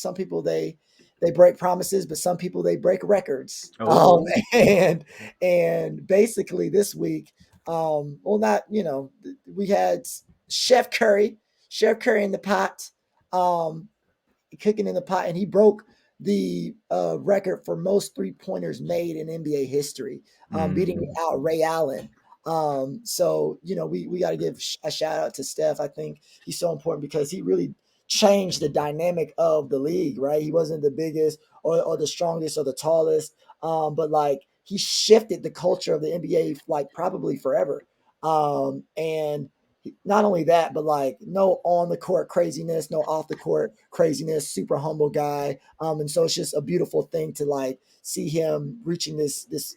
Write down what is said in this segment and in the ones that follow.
some people they break promises, but some people they break records. Oh, And basically this week, well, not we had Chef Curry, Chef Curry in the pot, um, cooking in the pot, and he broke the record for most 3-pointers made in NBA history, beating mm, out Ray Allen. So we got to give a shout out to Steph. I think he's so important because he really changed the dynamic of the league. Right, he wasn't the biggest or the strongest or the tallest, but like he shifted the culture of the NBA like probably forever. And not only that, but like no on the court craziness, no off the court craziness, super humble guy. And so it's just a beautiful thing to like see him reaching this this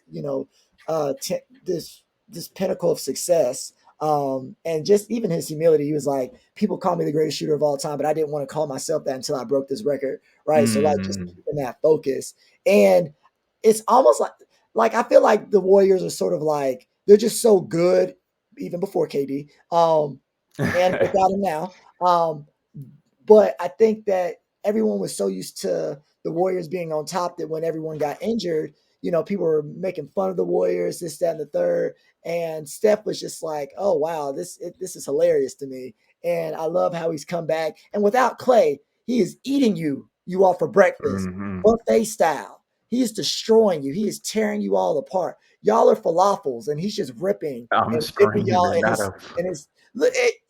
pinnacle of success. And just even his humility, he was like, people call me the greatest shooter of all time, but I didn't want to call myself that until I broke this record. Right. So like just mm. keeping that focus. And it's almost like I feel like the Warriors are sort of like they're just so good even before KD, and without him now. But I think that everyone was so used to the Warriors being on top that when everyone got injured, people were making fun of the Warriors, this, that, and the third. And Steph was just like, "Oh wow, this is hilarious to me," and I love how he's come back. And without Clay, he is eating you all for breakfast, Mhm. buffet style. He is destroying you. He is tearing you all apart. Y'all are falafels, and he's just ripping I'm and dipping y'all screaming. Not a. in his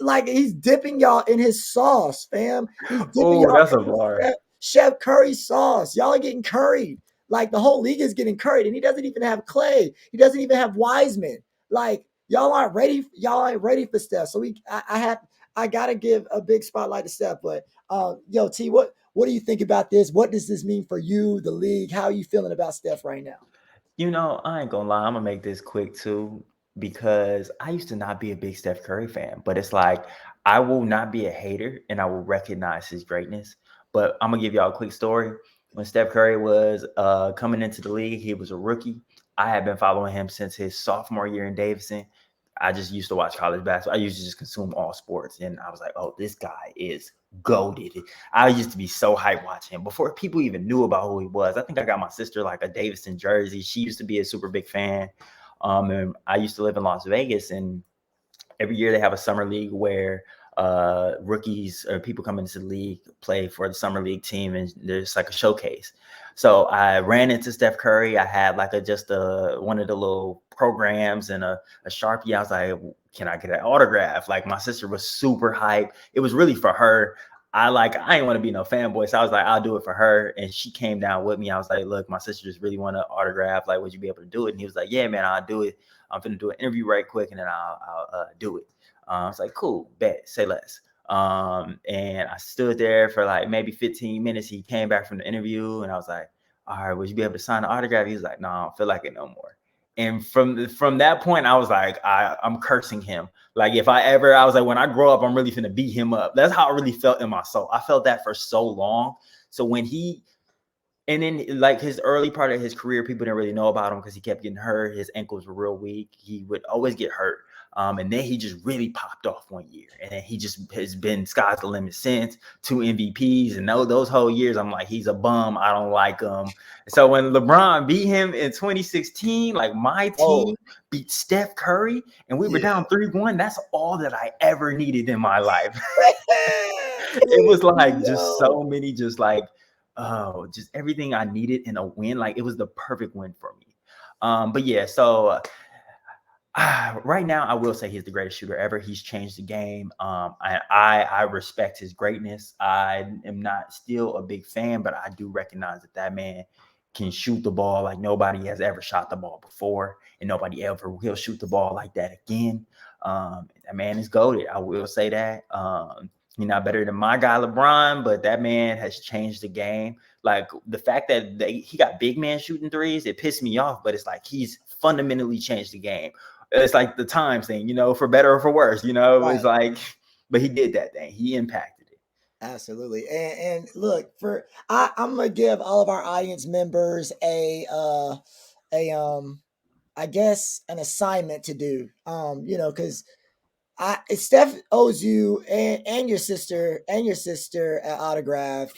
like he's dipping y'all in his sauce, fam. He's dipping Oh, y'all that's a in bar. Chef Curry sauce. Y'all are getting curried. Like the whole league is getting curried, and he doesn't even have Clay. He doesn't even have Wiseman. Like y'all aren't ready. Y'all ain't ready for Steph. So I gotta give a big spotlight to Steph. But yo, T, what do you think about this? What does this mean for you, the league? How are you feeling about Steph right now? I ain't gonna lie. I'm gonna make this quick too because I used to not be a big Steph Curry fan, but it's like I will not be a hater and I will recognize his greatness. But I'm gonna give y'all a quick story. When Steph Curry was coming into the league, he was a rookie. I had been following him since his sophomore year in Davidson. I just used to watch college basketball. I used to just consume all sports, and I was like, "Oh, this guy is goated." I used to be so hyped watching him before people even knew about who he was. I think I got my sister like a Davidson jersey. She used to be a super big fan. And I used to live in Las Vegas, and every year they have a summer league where rookies or people come into the league play for the summer league team, and there's like a showcase. So I ran into Steph Curry. I had like just one of the little programs and a Sharpie. I was like, can I get an autograph? Like my sister was super hyped. It was really for her. I ain't want to be no fanboy. So I was like, I'll do it for her. And she came down with me. I was like, look, my sister just really want an autograph. Like, would you be able to do it? And he was like, yeah, man, I'll do it. I'm going to do an interview right quick and then I'll do it. I was like, cool, bet, say less. And I stood there for like maybe 15 minutes. He came back from the interview and I was like, all right, would you be able to sign the autograph? He was like, no, I don't feel like it no more. And from that point, I was like, I'm cursing him. Like I was like, when I grow up, I'm really finna beat him up. That's how I really felt in my soul. I felt that for so long. So and then like his early part of his career, people didn't really know about him because he kept getting hurt. His ankles were real weak. He would always get hurt. And then he just really popped off one year. And then he just has been sky's the limit since. 2 MVPs. And those whole years, I'm like, he's a bum. I don't like him. So when LeBron beat him in 2016, like my Oh, team beat Steph Curry and we were yeah. down 3-1. That's all that I ever needed in my life. It was like just Yo. so many, just like, oh, just everything I needed in a win. Like it was the perfect win for me. But yeah, so right now I will say he's the greatest shooter ever. He's changed the game. I respect his greatness. I am not still a big fan, but I do recognize that man can shoot the ball like nobody has ever shot the ball before, and nobody ever will shoot the ball like that again. That man is goated. I will say that. He's not better than my guy LeBron, but that man has changed the game. Like the fact that he got big man shooting threes, it pissed me off. But it's like he's fundamentally changed the game. It's like the times thing, for better or for worse. It's Right. like, but he did that thing. He impacted it. Absolutely. And look, I'm gonna give all of our audience members a I guess an assignment to do. Because Steph owes you and your sister an autograph.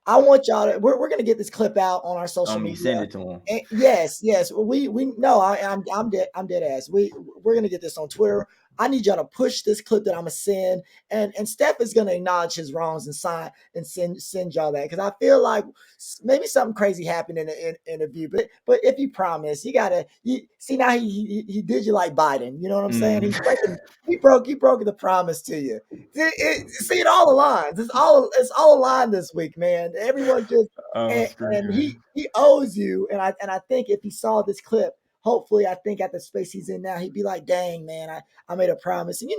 I want y'all to. We're gonna get this clip out on our social Me media. send it to him. And yes. We no. I'm dead ass. We're gonna get this on Twitter. I need y'all to push this clip that I'm gonna send, and Steph is gonna acknowledge his wrongs and sign and send y'all that, because I feel like maybe something crazy happened in the interview. But if you promise, you gotta. You see, now he did you like Biden. You know what I'm saying? Mhm. He broke the promise to you. See it all aligns. It's all aligned this week, man. Everyone just I'm and screaming. he owes you. And I think if he saw this clip, hopefully, I think at the space he's in now, he'd be like, "Dang, man, I made a promise." And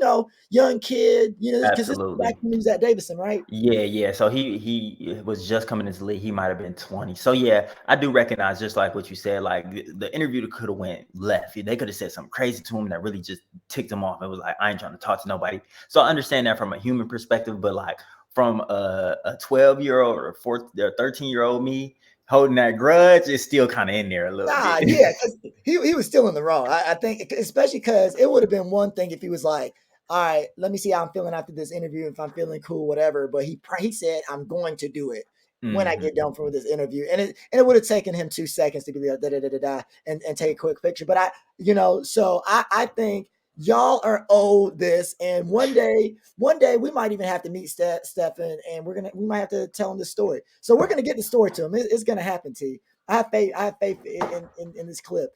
young kid, because this is back Absolutely. when he was at Davidson, right? Yeah. So he was just coming into the league. He might have been 20. So yeah, I do recognize, just like what you said, like the interview could have went left. They could have said something crazy to him that really just ticked him off. It was like, I ain't trying to talk to nobody. So I understand that from a human perspective, but like from a 12-year-old or 13-year-old me holding that grudge is still kind of in there a little Nah, bit. yeah, because he was still in the wrong. I think, especially because it would have been one thing if he was like, "All right, let me see how I'm feeling after this interview. If I'm feeling cool, whatever." But he said, "I'm going to do it when I get done Mhm. from this interview," and it would have taken him 2 seconds to be like, da da da da da, and take a quick picture. But so I think y'all are owed this, and one day we might even have to meet Stephen, and we might have to tell him the story. So we're gonna get the story to him. It's gonna happen, T. I have faith. I have faith in this clip.